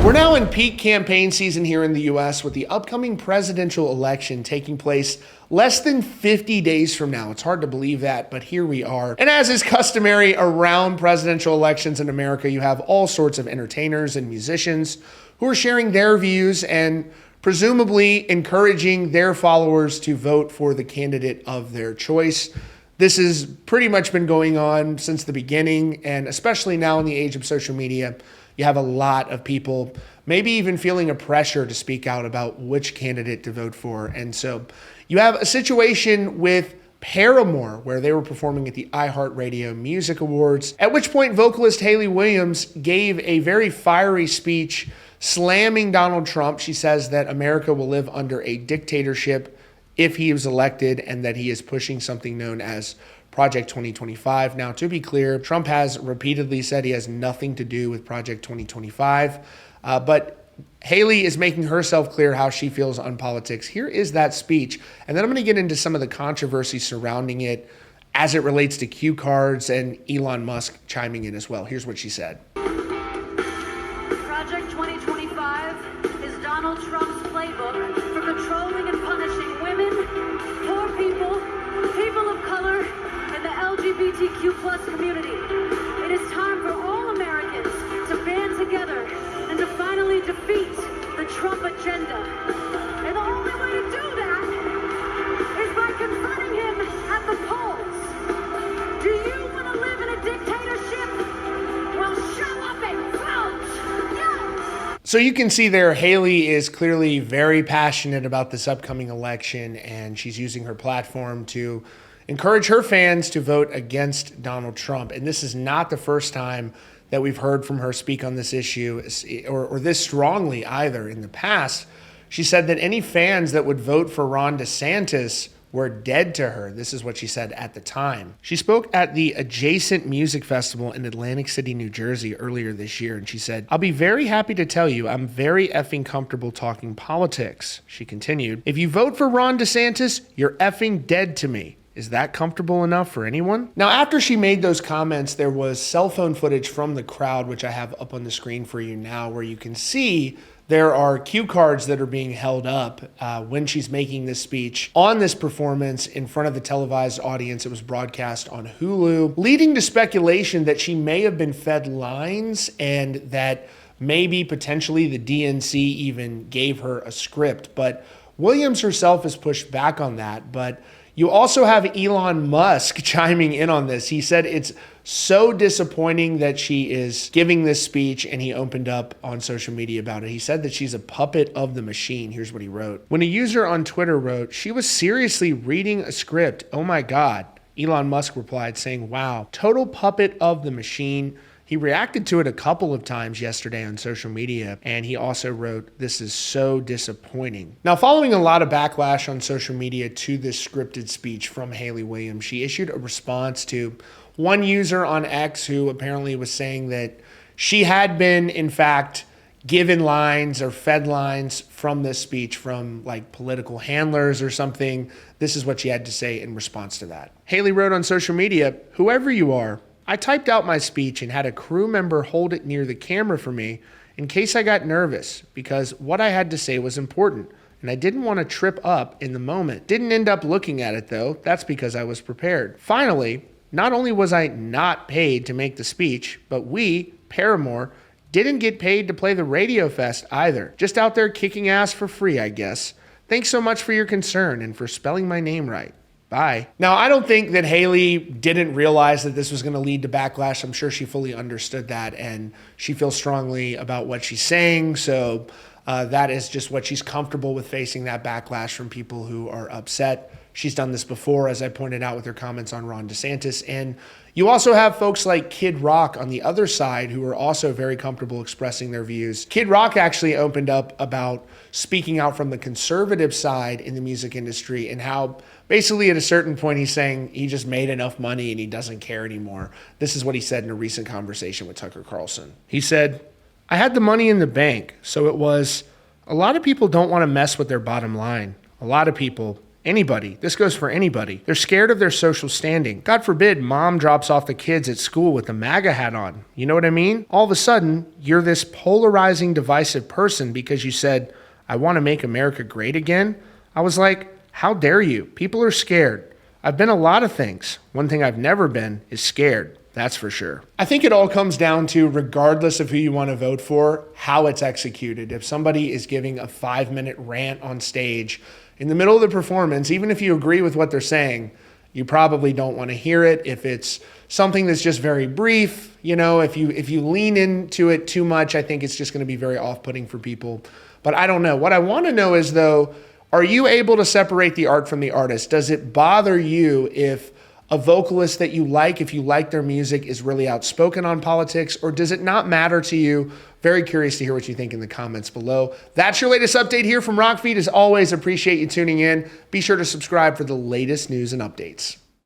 We're now in peak campaign season here in the U.S. with the upcoming presidential election taking place less than 50 days from now. It's hard to believe that, but here we are. And as is customary around presidential elections in America, you have all sorts of entertainers and musicians who are sharing their views and presumably encouraging their followers to vote for the candidate of their choice. This has pretty much been going on since the beginning, and especially now in the age of social media, you have a lot of people maybe even feeling a pressure to speak out about which candidate to vote for. And so you have a situation with Paramore, where they were performing at the iHeartRadio Music Awards, at which point vocalist Hayley Williams gave a very fiery speech slamming Donald Trump. She says that America will live under a dictatorship if he is elected, and that he is pushing something known as Project 2025. Now, to be clear, Trump has repeatedly said he has nothing to do with Project 2025, but Hayley is making herself clear how she feels on politics. Here is that speech, and then I'm going to get into some of the controversy surrounding it as it relates to cue cards and Elon Musk chiming in as well. Here's what she said. Project 2025 is Donald Trump's playbook for controlling and punishing women, poor people, people of color, and the LGBTQ plus community. It is time for all Americans to band together and to finally defeat the Trump agenda. And the only way to do that is by confronting him at the polls. Do you want to live in a dictatorship? Well, show up and vote! Yeah! So you can see there, Hayley is clearly very passionate about this upcoming election, and she's using her platform to encourage her fans to vote against Donald Trump. And this is not the first time that we've heard from her speak on this issue, or this strongly either. In the past, she said that any fans that would vote for Ron DeSantis were dead to her. This is what she said at the time. She spoke at the Adjacent Music Festival in Atlantic City, New Jersey earlier this year, and she said, "I'll be very happy to tell you I'm very effing comfortable talking politics." She continued, "If you vote for Ron DeSantis, you're effing dead to me. Is that comfortable enough for anyone?" Now, after she made those comments, there was cell phone footage from the crowd, which I have up on the screen for you now, where you can see there are cue cards that are being held up when she's making this speech on this performance in front of the televised audience. It was broadcast on Hulu, leading to speculation that she may have been fed lines and that maybe potentially the DNC even gave her a script. But Williams herself has pushed back on that. But you also have Elon Musk chiming in on this. He said it's so disappointing that she is giving this speech, and he opened up on social media about it. He said that she's a puppet of the machine. Here's what he wrote. When a user on Twitter wrote, "She was seriously reading a script. Oh my God." Elon Musk replied saying, "Wow, total puppet of the machine." He reacted to it a couple of times yesterday on social media, and he also wrote, "This is so disappointing." Now, following a lot of backlash on social media to this scripted speech from Hayley Williams, she issued a response to one user on X who apparently was saying that she had been, in fact, given lines or fed lines from this speech from like political handlers or something. This is what she had to say in response to that. Hayley wrote on social media, "Whoever you are, I typed out my speech and had a crew member hold it near the camera for me in case I got nervous, because what I had to say was important and I didn't want to trip up in the moment. Didn't end up looking at it though. That's because I was prepared. Finally, not only was I not paid to make the speech, but we, Paramore, didn't get paid to play the Radio Fest either. Just out there kicking ass for free, I guess. Thanks so much for your concern and for spelling my name right. Bye." Now, I don't think that Hayley didn't realize that this was going to lead to backlash. I'm sure she fully understood that, and she feels strongly about what she's saying. So that is just what she's comfortable with, facing that backlash from people who are upset. She's done this before, as I pointed out with her comments on Ron DeSantis. And you also have folks like Kid Rock on the other side who are also very comfortable expressing their views. Kid Rock actually opened up about speaking out from the conservative side in the music industry and how basically at a certain point he's saying he just made enough money and he doesn't care anymore. This is what he said in a recent conversation with Tucker Carlson. He said, "I had the money in the bank, so it was, a lot of people don't want to mess with their bottom line. A lot of people, Anybody. This goes for anybody. They're scared of their social standing. God forbid mom drops off the kids at school with the MAGA hat on. You know what I mean? All of a sudden, you're this polarizing, divisive person because you said, I want to make America great again. I was like, how dare you? People are scared. I've been a lot of things. One thing I've never been is scared. That's for sure. I think it all comes down to, regardless of who you want to vote for, how it's executed. If somebody is giving a 5-minute rant on stage in the middle of the performance, even if you agree with what they're saying, you probably don't want to hear it. If it's something that's just very brief, if you lean into it too much, I think it's just going to be very off-putting for people. But I don't know. What I want to know is, though, are you able to separate the art from the artist? Does it bother you if a vocalist that you like, if you like their music, is really outspoken on politics, or does it not matter to you? Very curious to hear what you think in the comments below. That's your latest update here from Rockfeed. As always, appreciate you tuning in. Be sure to subscribe for the latest news and updates.